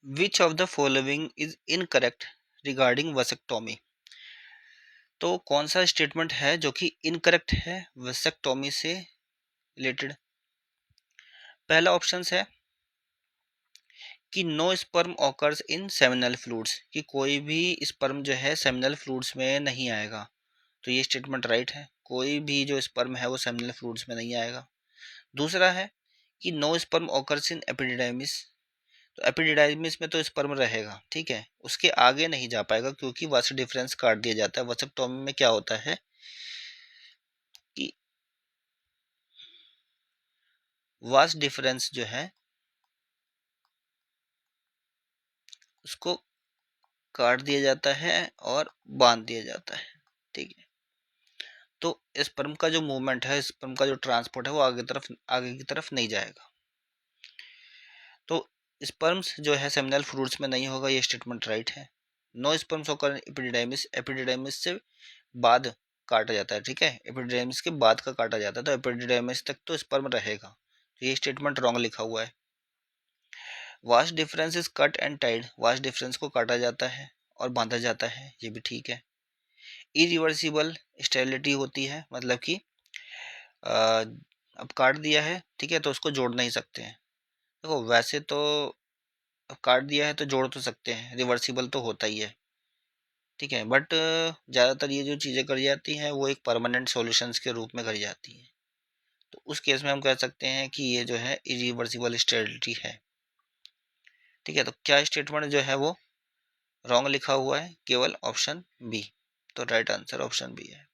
Which of the following is incorrect regarding vasectomy. तो कौन सा स्टेटमेंट है जो कि इनकरेक्ट है वसेक्टोमी से रिलेटेड। पहला ऑप्शन है कि no sperm occurs in seminal fluids, कि कोई भी स्पर्म जो है सेमिनल फ्लूइड्स में नहीं आएगा। तो ये स्टेटमेंट राइट है, कोई भी जो स्पर्म है वो सेमिनल फ्लूइड्स में नहीं आएगा। दूसरा है कि no sperm occurs in epididymis, तो एपिडिडाइमिस में तो स्पर्म रहेगा, ठीक है, उसके आगे नहीं जा पाएगा क्योंकि वास डिफरेंस काट दिया जाता है। वसेक्टोमी में क्या होता है कि वास डिफरेंस जो है उसको काट दिया जाता है और बांध दिया जाता है, ठीक है। तो स्पर्म का जो मूवमेंट है, स्पर्म का जो ट्रांसपोर्ट है वो आगे की तरफ नहीं जाएगा। तो स्पर्म्स जो है सेमिनल फ्रूट्स में नहीं होगा, ये स्टेटमेंट राइट है। No sperms occur epididymis, epididymis से बाद काटा जाता है, ठीक है, एपिडिडाइमिस के बाद का काटा जाता है, तो एपिडिडाइमिस तक तो स्पर्म रहेगा। तो ये स्टेटमेंट रॉन्ग लिखा हुआ है। Vast difference is cut and tied, vast difference को काटा जाता है और बांधा जाता है, ये भी ठीक है। इरिवर्सिबल स्टेरिलिटी होती है, मतलब कि अब काट दिया है, ठीक है, तो उसको जोड़ नहीं सकते हैं। देखो वैसे तो अब काट दिया है तो जोड़ तो सकते हैं, रिवर्सिबल तो होता ही है, ठीक है, बट ज़्यादातर ये जो चीज़ें करी जाती हैं वो एक परमानेंट सॉल्यूशंस के रूप में करी जाती हैं। तो उस केस में हम कह सकते हैं कि ये जो है इरिवर्सिबल स्टेरिलिटी है, ठीक है। तो क्या स्टेटमेंट जो है वो रॉन्ग लिखा हुआ है, केवल ऑप्शन बी। तो राइट आंसर ऑप्शन बी है।